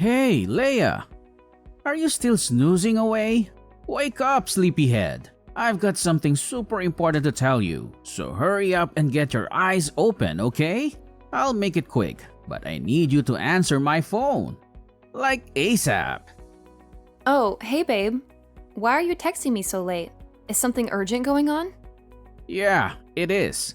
Hey, Leia! Are you still snoozing away? Wake up, sleepyhead! I've got something super important to tell you, so hurry up and get your eyes open, okay? I'll make it quick, but I need you to answer my phone. Like ASAP. Oh, hey babe. Why are you texting me so late? Is something urgent going on? Yeah, it is.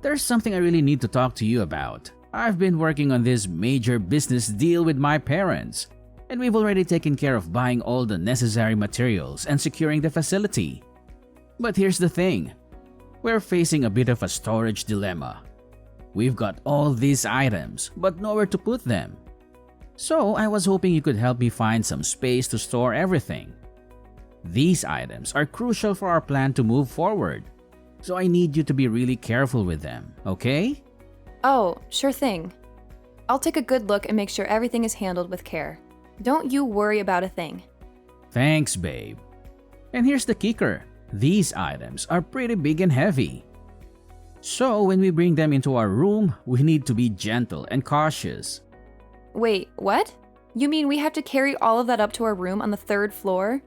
There's something I really need to talk to you about. I've been working on this major business deal with my parents, and we've already taken care of buying all the necessary materials and securing the facility. But here's the thing. We're facing a bit of a storage dilemma. We've got all these items, but nowhere to put them. So I was hoping you could help me find some space to store everything. These items are crucial for our plan to move forward, so I need you to be really careful with them, okay? Oh, sure thing. I'll take a good look and make sure everything is handled with care. Don't you worry about a thing. Thanks, babe. And here's the kicker. These items are pretty big and heavy. So when we bring them into our room, we need to be gentle and cautious. Wait, what? You mean we have to carry all of that up to our room on the 3rd floor?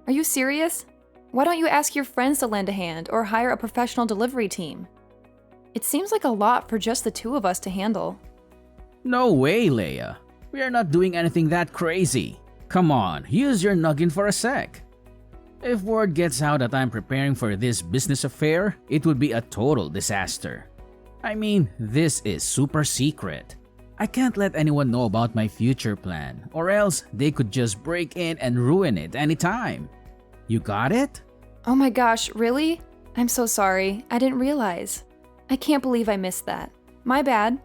Are you serious? Why don't you ask your friends to lend a hand or hire a professional delivery team? It seems like a lot for just the 2 of us to handle. No way, Leia. We are not doing anything that crazy. Come on, use your noggin for a sec. If word gets out that I'm preparing for this business affair, it would be a total disaster. I mean, this is super secret. I can't let anyone know about my future plan, or else they could just break in and ruin it anytime. You got it? Oh my gosh, really? I'm so sorry. I didn't realize. I can't believe I missed that. My bad.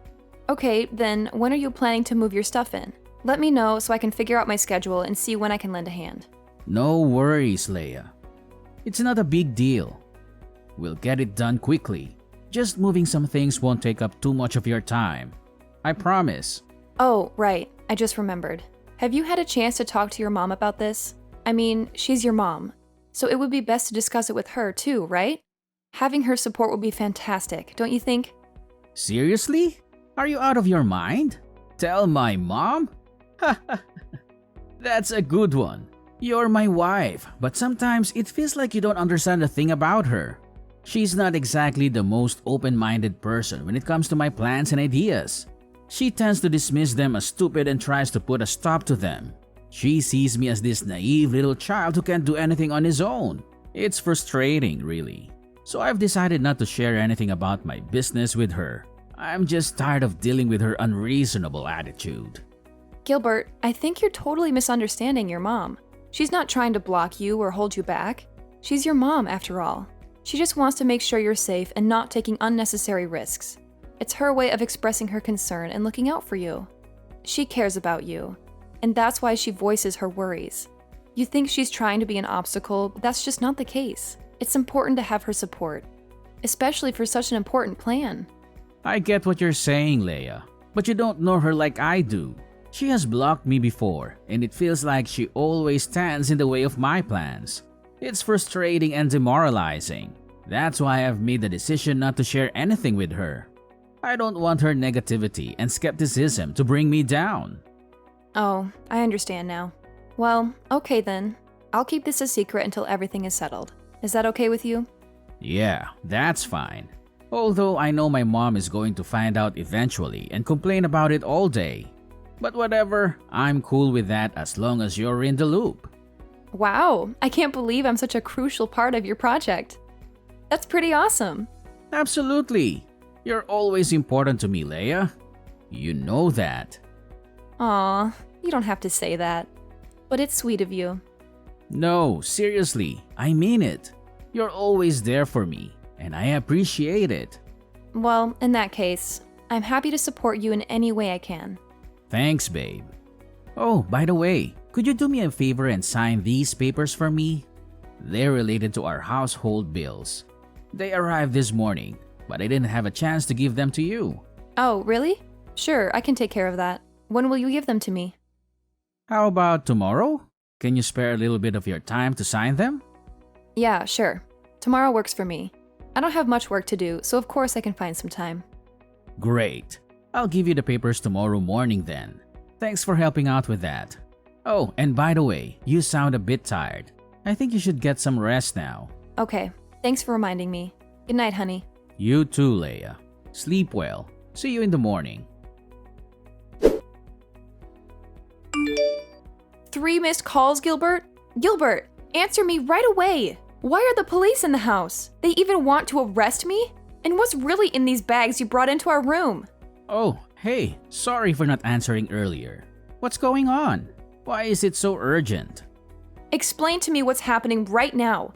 Okay, then when are you planning to move your stuff in? Let me know so I can figure out my schedule and see when I can lend a hand. No worries, Leia. It's not a big deal. We'll get it done quickly. Just moving some things won't take up too much of your time. I promise. Oh, right. I just remembered. Have you had a chance to talk to your mom about this? I mean, she's your mom, so it would be best to discuss it with her too, right? Having her support would be fantastic, don't you think? Seriously? Are you out of your mind? Tell my mom? That's a good one. You're my wife, but sometimes it feels like you don't understand a thing about her. She's not exactly the most open-minded person when it comes to my plans and ideas. She tends to dismiss them as stupid and tries to put a stop to them. She sees me as this naive little child who can't do anything on his own. It's frustrating, really. So I've decided not to share anything about my business with her. I'm just tired of dealing with her unreasonable attitude. Gilbert, I think you're totally misunderstanding your mom. She's not trying to block you or hold you back. She's your mom, after all. She just wants to make sure you're safe and not taking unnecessary risks. It's her way of expressing her concern and looking out for you. She cares about you, and that's why she voices her worries. You think she's trying to be an obstacle, but that's just not the case. It's important to have her support, especially for such an important plan. I get what you're saying, Leia, but you don't know her like I do. She has blocked me before, and it feels like she always stands in the way of my plans. It's frustrating and demoralizing. That's why I've made the decision not to share anything with her. I don't want her negativity and skepticism to bring me down. Oh, I understand now. Well, okay then. I'll keep this a secret until everything is settled. Is that okay with you? Yeah, that's fine. Although I know my mom is going to find out eventually and complain about it all day. But whatever, I'm cool with that as long as you're in the loop. Wow, I can't believe I'm such a crucial part of your project. That's pretty awesome. Absolutely. You're always important to me, Leia. You know that. Aw, you don't have to say that. But it's sweet of you. No, seriously, I mean it. You're always there for me, and I appreciate it. Well, in that case, I'm happy to support you in any way I can. Thanks, babe. Oh, by the way, could you do me a favor and sign these papers for me? They're related to our household bills. They arrived this morning, but I didn't have a chance to give them to you. Oh, really? Sure, I can take care of that. When will you give them to me? How about tomorrow? Can you spare a little bit of your time to sign them? Yeah, sure. Tomorrow works for me. I don't have much work to do, so of course I can find some time. Great. I'll give you the papers tomorrow morning then. Thanks for helping out with that. Oh, and by the way, you sound a bit tired. I think you should get some rest now. Okay, thanks for reminding me. Good night, honey. You too, Leia. Sleep well. See you in the morning. 3 missed calls, Gilbert? Gilbert, answer me right away! Why are the police in the house? They even want to arrest me? And what's really in these bags you brought into our room? Oh, hey, sorry for not answering earlier. What's going on? Why is it so urgent? Explain to me what's happening right now.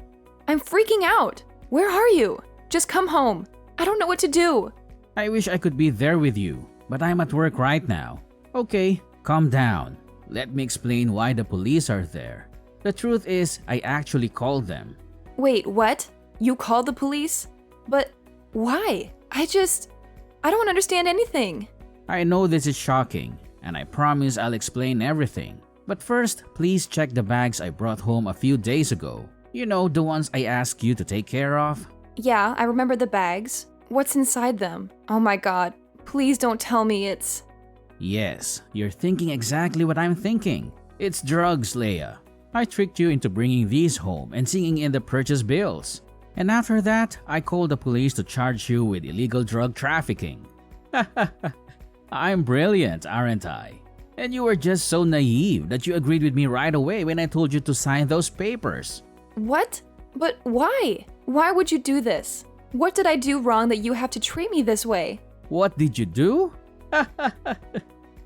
I'm freaking out. Where are you? Just come home. I don't know what to do. I wish I could be there with you, but I'm at work right now. Okay, calm down. Let me explain why the police are there. The truth is, I actually called them. Wait, what? You called the police? But why? I don't understand anything. I know this is shocking, and I promise I'll explain everything. But first, please check the bags I brought home a few days ago. You know, the ones I asked you to take care of? Yeah, I remember the bags. What's inside them? Oh my god, please don't tell me it's… Yes, you're thinking exactly what I'm thinking. It's drugs, Leia. I tricked you into bringing these home and seeing in the purchase bills. And after that, I called the police to charge you with illegal drug trafficking. I'm brilliant, aren't I? And you were just so naive that you agreed with me right away when I told you to sign those papers. What? But why? Why would you do this? What did I do wrong that you have to treat me this way? What did you do?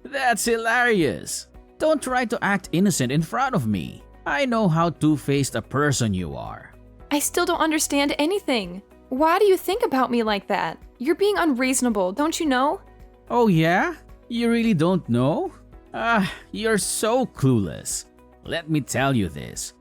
That's hilarious. Don't try to act innocent in front of me. I know how two-faced a person you are. I still don't understand anything. Why do you think about me like that? You're being unreasonable, don't you know? Oh yeah? You really don't know? You're so clueless. Let me tell you this.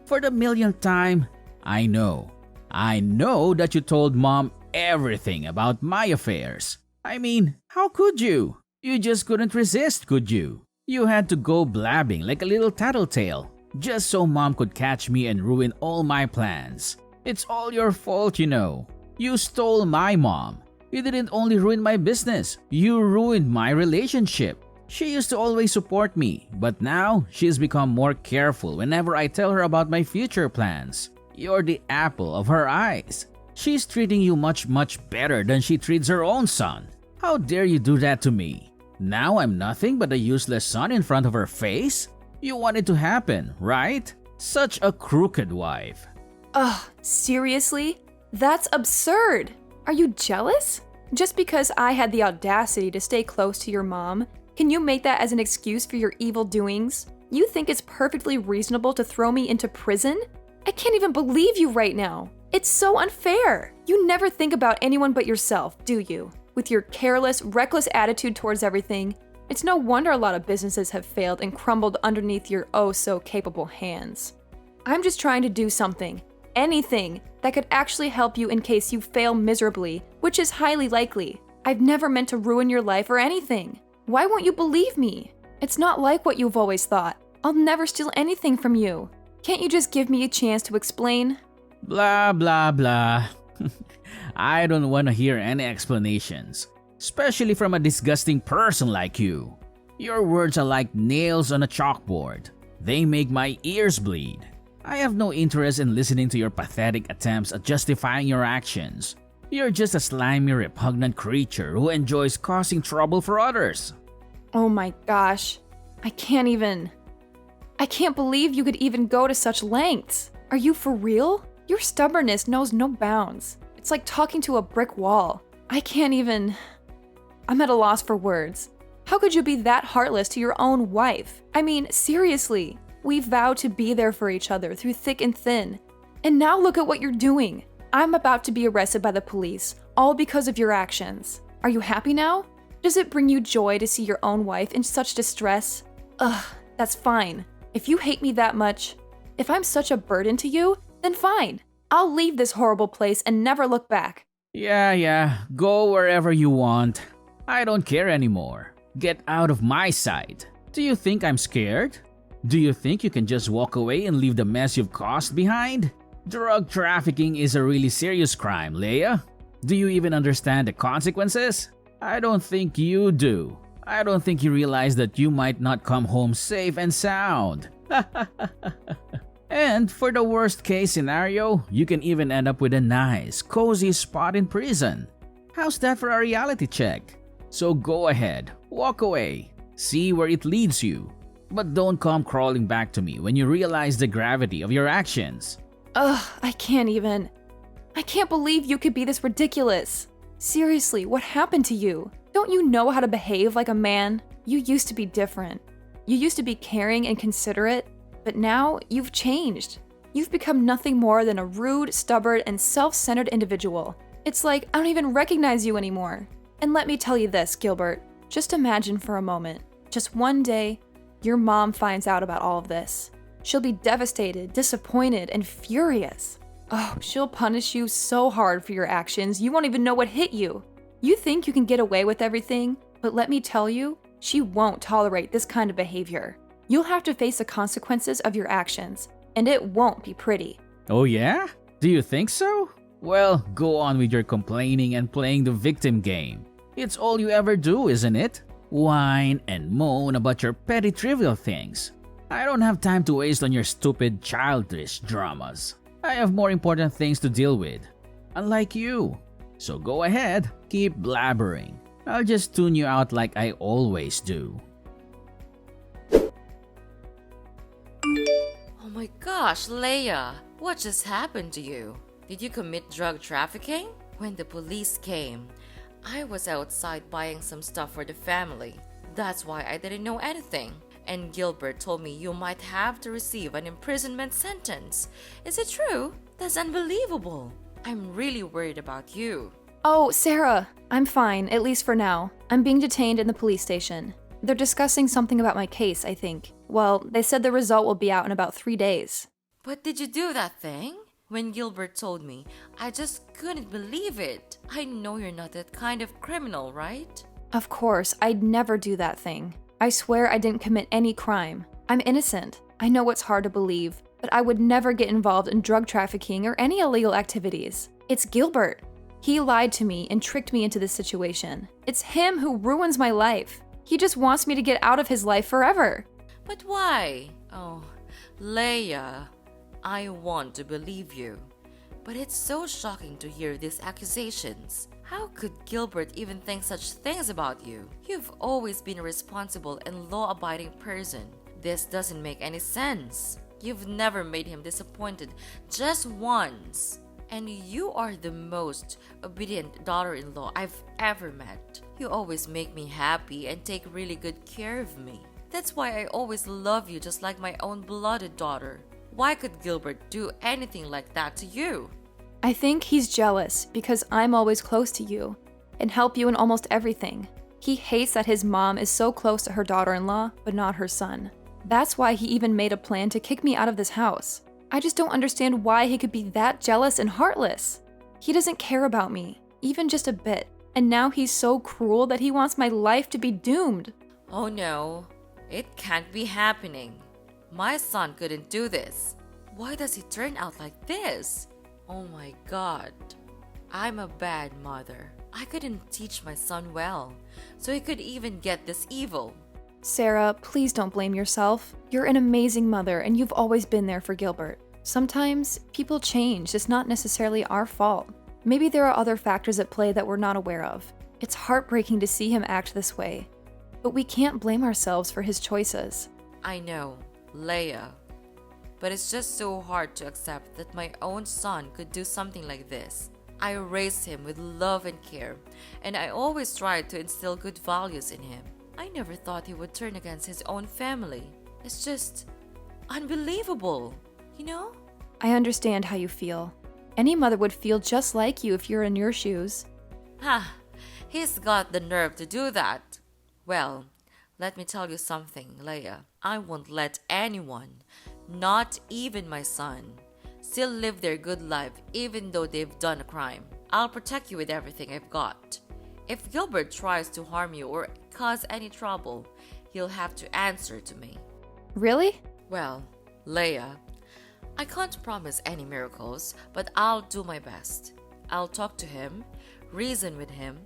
For the millionth time, I know that you told Mom everything about my affairs. I mean, how could you? You just couldn't resist, could you? You had to go blabbing like a little tattletale, just so Mom could catch me and ruin all my plans. It's all your fault, you know. You stole my mom. You didn't only ruin my business, you ruined my relationship. She used to always support me, but now she's become more careful whenever I tell her about my future plans. You're the apple of her eyes. She's treating you much better than she treats her own son. How dare you do that to me? Now I'm nothing but a useless son in front of her face? You want it to happen, right? Such a crooked wife. Ugh, seriously? That's absurd! Are you jealous? Just because I had the audacity to stay close to your mom, can you make that as an excuse for your evil doings? You think it's perfectly reasonable to throw me into prison? I can't even believe you right now. It's so unfair. You never think about anyone but yourself, do you? With your careless, reckless attitude towards everything, it's no wonder a lot of businesses have failed and crumbled underneath your oh-so-capable hands. I'm just trying to do something, anything, that could actually help you in case you fail miserably, which is highly likely. I've never meant to ruin your life or anything. Why won't you believe me? It's not like what you've always thought. I'll never steal anything from you. Can't you just give me a chance to explain? Blah, blah, blah. I don't want to hear any explanations, especially from a disgusting person like you. Your words are like nails on a chalkboard. They make my ears bleed. I have no interest in listening to your pathetic attempts at justifying your actions. You're just a slimy, repugnant creature who enjoys causing trouble for others. Oh my gosh. I can't believe you could even go to such lengths. Are you for real? Your stubbornness knows no bounds. It's like talking to a brick wall. I'm at a loss for words. How could you be that heartless to your own wife? I mean, seriously. We vowed to be there for each other through thick and thin. And now look at what you're doing. I'm about to be arrested by the police, all because of your actions. Are you happy now? Does it bring you joy to see your own wife in such distress? Ugh, that's fine. If you hate me that much, if I'm such a burden to you, then fine. I'll leave this horrible place and never look back. Yeah, go wherever you want. I don't care anymore. Get out of my sight. Do you think I'm scared? Do you think you can just walk away and leave the mess you've caused behind? Drug trafficking is a really serious crime, Leia. Do you even understand the consequences? I don't think you do. I don't think you realize that you might not come home safe and sound. And for the worst case scenario, you can even end up with a nice, cozy spot in prison. How's that for a reality check? So go ahead, walk away, see where it leads you. But don't come crawling back to me when you realize the gravity of your actions. Ugh, I can't even. I can't believe you could be this ridiculous. Seriously, what happened to you? Don't you know how to behave like a man? You used to be different. You used to be caring and considerate, but now you've changed. You've become nothing more than a rude, stubborn, and self-centered individual. It's like I don't even recognize you anymore. And let me tell you this, Gilbert. Just imagine for a moment, just one day, your mom finds out about all of this. She'll be devastated, disappointed, and furious. Oh, she'll punish you so hard for your actions, you won't even know what hit you. You think you can get away with everything, but let me tell you, she won't tolerate this kind of behavior. You'll have to face the consequences of your actions, and it won't be pretty. Oh yeah? Do you think so? Well, go on with your complaining and playing the victim game. It's all you ever do, isn't it? Whine and moan about your petty trivial things. I don't have time to waste on your stupid childish dramas. I have more important things to deal with. Unlike you. So go ahead, keep blabbering. I'll just tune you out like I always do. Oh my gosh, Leia, what just happened to you? Did you commit drug trafficking? When the police came, I was outside buying some stuff for the family. That's why I didn't know anything. And Gilbert told me you might have to receive an imprisonment sentence. Is it true? That's unbelievable. I'm really worried about you. Oh, Sarah, I'm fine, at least for now. I'm being detained in the police station. They're discussing something about my case, I think. Well, they said the result will be out in about 3 days. But did you do that thing? When Gilbert told me, I just couldn't believe it. I know you're not that kind of criminal, right? Of course, I'd never do that thing. I swear I didn't commit any crime. I'm innocent. I know it's hard to believe, but I would never get involved in drug trafficking or any illegal activities. It's Gilbert. He lied to me and tricked me into this situation. It's him who ruins my life. He just wants me to get out of his life forever. But why? Oh, Leia, I want to believe you. But it's so shocking to hear these accusations. How could Gilbert even think such things about you? You've always been a responsible and law-abiding person. This doesn't make any sense. You've never made him disappointed just once. And you are the most obedient daughter-in-law I've ever met. You always make me happy and take really good care of me. That's why I always love you just like my own blooded daughter. Why could Gilbert do anything like that to you? I think he's jealous because I'm always close to you and help you in almost everything. He hates that his mom is so close to her daughter-in-law, but not her son. That's why he even made a plan to kick me out of this house. I just don't understand why he could be that jealous and heartless. He doesn't care about me, even just a bit. And now he's so cruel that he wants my life to be doomed. Oh no, it can't be happening. My son couldn't do this. Why does he turn out like this? Oh my God. I'm a bad mother. I couldn't teach my son well, so he could even get this evil. Sarah, please don't blame yourself. You're an amazing mother and you've always been there for Gilbert. Sometimes people change, it's not necessarily our fault. Maybe there are other factors at play that we're not aware of. It's heartbreaking to see him act this way, but we can't blame ourselves for his choices. I know, Leia. But it's just so hard to accept that my own son could do something like this. I raised him with love and care, and I always tried to instill good values in him. I never thought he would turn against his own family. It's just unbelievable, you know? I understand how you feel. Any mother would feel just like you if you're in your shoes. Ha! He's got the nerve to do that. Well, let me tell you something, Leia. I won't let anyone, not even my son, still live their good life even though they've done a crime. I'll protect you with everything I've got. If Gilbert tries to harm you or cause any trouble, he'll have to answer to me. Really? Well, Leia, I can't promise any miracles, but I'll do my best. I'll talk to him, reason with him,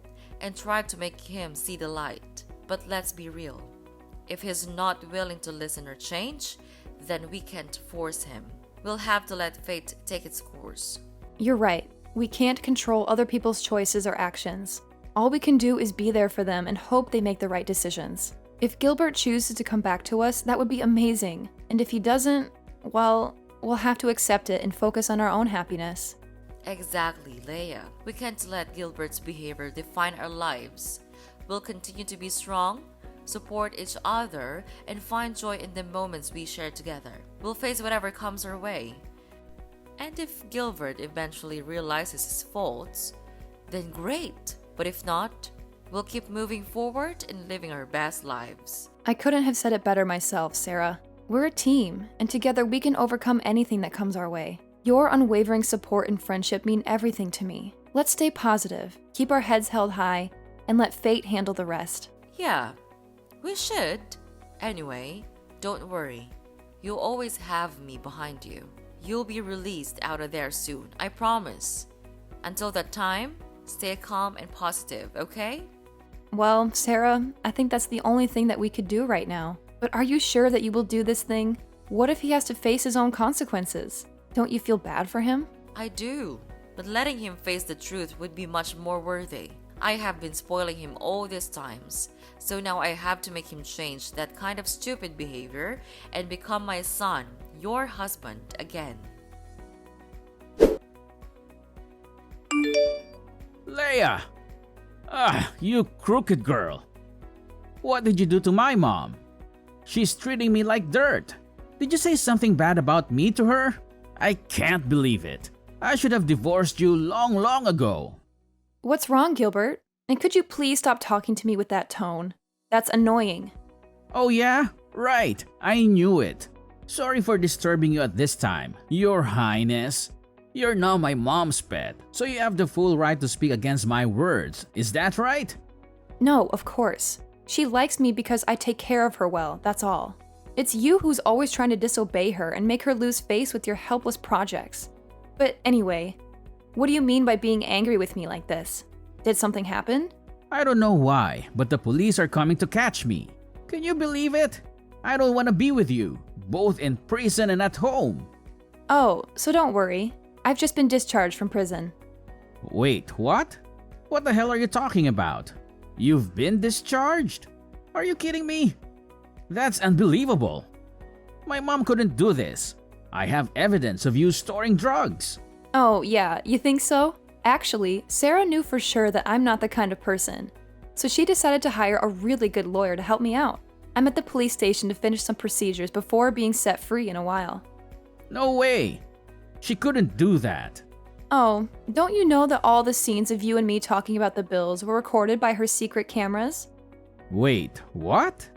and try to make him see the light. But let's be real. If he's not willing to listen or change, then we can't force him. We'll have to let fate take its course. You're right. We can't control other people's choices or actions. All we can do is be there for them and hope they make the right decisions. If Gilbert chooses to come back to us, that would be amazing. And if he doesn't, well, we'll have to accept it and focus on our own happiness. Exactly, Leia. We can't let Gilbert's behavior define our lives. We'll continue to be strong, support each other, and find joy in the moments we share together. We'll face whatever comes our way. And if Gilbert eventually realizes his faults, then great. But if not, we'll keep moving forward and living our best lives. I couldn't have said it better myself, Sarah. We're a team, and together we can overcome anything that comes our way. Your unwavering support and friendship mean everything to me. Let's stay positive, keep our heads held high, and let fate handle the rest. Yeah, we should. Anyway, don't worry. You'll always have me behind you. You'll be released out of there soon, I promise. Until that time, stay calm and positive, okay? Well, Sarah, I think that's the only thing that we could do right now. But are you sure that you will do this thing? What if he has to face his own consequences? Don't you feel bad for him? I do, but letting him face the truth would be much more worthy. I have been spoiling him all these times, so now I have to make him change that kind of stupid behavior and become my son, your husband, again. Leia! You crooked girl. What did you do to my mom? She's treating me like dirt. Did you say something bad about me to her? I can't believe it. I should have divorced you long ago. What's wrong, Gilbert? And could you please stop talking to me with that tone? That's annoying. Oh yeah? Right. I knew it. Sorry for disturbing you at this time, Your Highness. You're now my mom's pet, so you have the full right to speak against my words. Is that right? No, of course. She likes me because I take care of her well, that's all. It's you who's always trying to disobey her and make her lose face with your helpless projects. But anyway, what do you mean by being angry with me like this? Did something happen? I don't know why, but the police are coming to catch me. Can you believe it? I don't want to be with you, both in prison and at home. Oh, so don't worry. I've just been discharged from prison. Wait, what? What the hell are you talking about? You've been discharged? Are you kidding me? That's unbelievable. My mom couldn't do this. I have evidence of you storing drugs. Oh, yeah, you think so? Actually, Sarah knew for sure that I'm not the kind of person. So she decided to hire a really good lawyer to help me out. I'm at the police station to finish some procedures before being set free in a while. No way. She couldn't do that. Oh, don't you know that all the scenes of you and me talking about the bills were recorded by her secret cameras? Wait, what?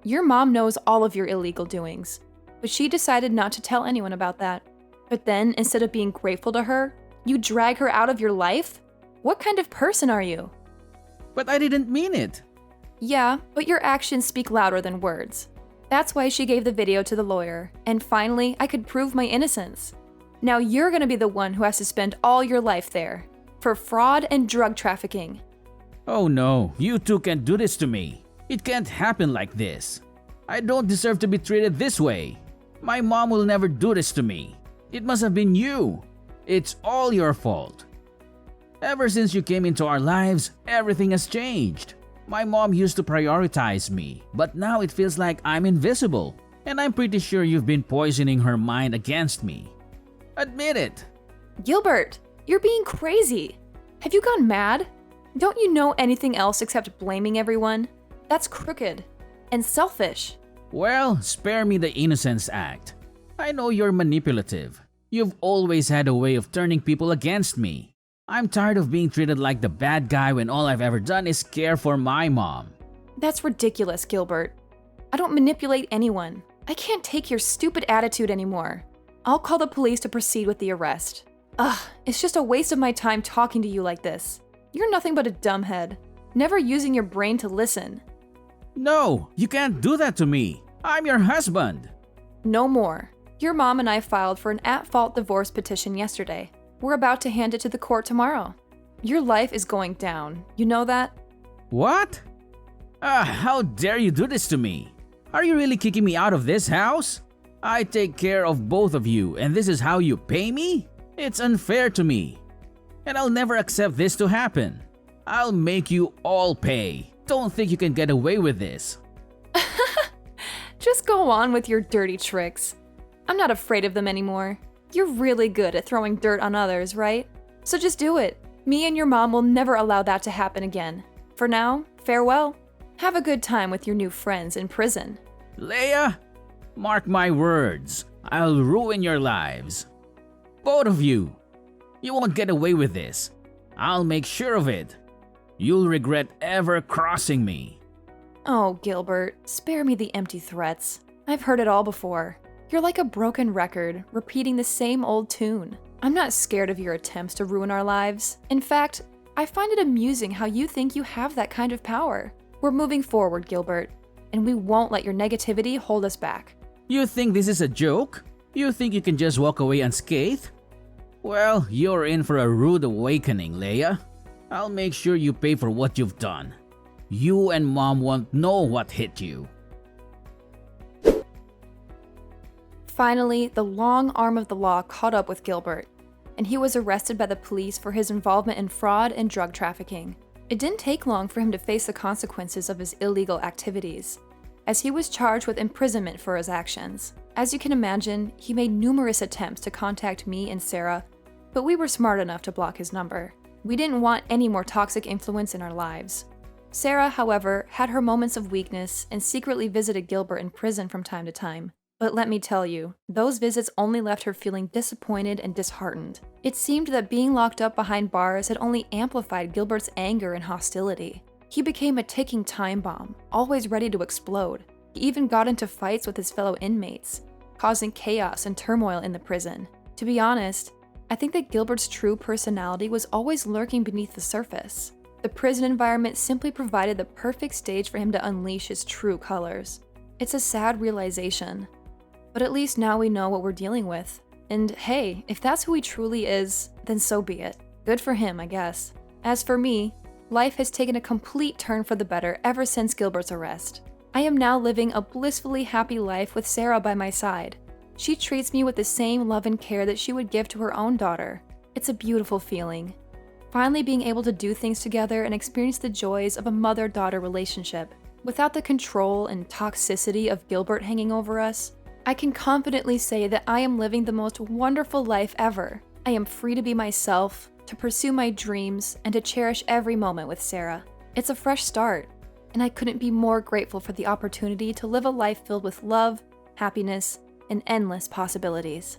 Your mom knows all of your illegal doings, but she decided not to tell anyone about that. But then, instead of being grateful to her, you drag her out of your life? What kind of person are you? But I didn't mean it. Yeah, but your actions speak louder than words. That's why she gave the video to the lawyer, and finally, I could prove my innocence. Now you're gonna be the one who has to spend all your life there, for fraud and drug trafficking. Oh no, you two can't do this to me. It can't happen like this. I don't deserve to be treated this way. My mom will never do this to me. It must have been you. It's all your fault. Ever since you came into our lives, everything has changed. My mom used to prioritize me, but now it feels like I'm invisible. And I'm pretty sure you've been poisoning her mind against me. Admit it. Gilbert, you're being crazy. Have you gone mad? Don't you know anything else except blaming everyone? That's crooked and selfish. Well, spare me the Innocence Act. I know you're manipulative. You've always had a way of turning people against me. I'm tired of being treated like the bad guy when all I've ever done is care for my mom. That's ridiculous, Gilbert. I don't manipulate anyone. I can't take your stupid attitude anymore. I'll call the police to proceed with the arrest. Ugh, it's just a waste of my time talking to you like this. You're nothing but a dumbhead, never using your brain to listen. No, you can't do that to me. I'm your husband. No more. Your mom and I filed for an at-fault divorce petition yesterday. We're about to hand it to the court tomorrow. Your life is going down. You know that? What? How dare you do this to me? Are you really kicking me out of this house? I take care of both of you and this is how you pay me? It's unfair to me. And I'll never accept this to happen. I'll make you all pay. Don't think you can get away with this. Just go on with your dirty tricks. I'm not afraid of them anymore. You're really good at throwing dirt on others, right? So just do it. Me and your mom will never allow that to happen again. For now, farewell. Have a good time with your new friends in prison. Leia, mark my words. I'll ruin your lives. Both of you. You won't get away with this. I'll make sure of it. You'll regret ever crossing me. Oh, Gilbert, spare me the empty threats. I've heard it all before. You're like a broken record, repeating the same old tune. I'm not scared of your attempts to ruin our lives. In fact, I find it amusing how you think you have that kind of power. We're moving forward, Gilbert, and we won't let your negativity hold us back. You think this is a joke? You think you can just walk away unscathed? Well, you're in for a rude awakening, Leia. I'll make sure you pay for what you've done. You and Mom won't know what hit you. Finally, the long arm of the law caught up with Gilbert, and he was arrested by the police for his involvement in fraud and drug trafficking. It didn't take long for him to face the consequences of his illegal activities, as he was charged with imprisonment for his actions. As you can imagine, he made numerous attempts to contact me and Sarah, but we were smart enough to block his number. We didn't want any more toxic influence in our lives. Sarah, however, had her moments of weakness and secretly visited Gilbert in prison from time to time. But let me tell you, those visits only left her feeling disappointed and disheartened. It seemed that being locked up behind bars had only amplified Gilbert's anger and hostility. He became a ticking time bomb, always ready to explode. He even got into fights with his fellow inmates, causing chaos and turmoil in the prison. To be honest, I think that Gilbert's true personality was always lurking beneath the surface. The prison environment simply provided the perfect stage for him to unleash his true colors. It's a sad realization, but at least now we know what we're dealing with. And hey, if that's who he truly is, then so be it. Good for him, I guess. As for me, life has taken a complete turn for the better ever since Gilbert's arrest. I am now living a blissfully happy life with Sarah by my side. She treats me with the same love and care that she would give to her own daughter. It's a beautiful feeling. Finally being able to do things together and experience the joys of a mother-daughter relationship. Without the control and toxicity of Gilbert hanging over us, I can confidently say that I am living the most wonderful life ever. I am free to be myself, to pursue my dreams, and to cherish every moment with Sarah. It's a fresh start, and I couldn't be more grateful for the opportunity to live a life filled with love, happiness, and endless possibilities.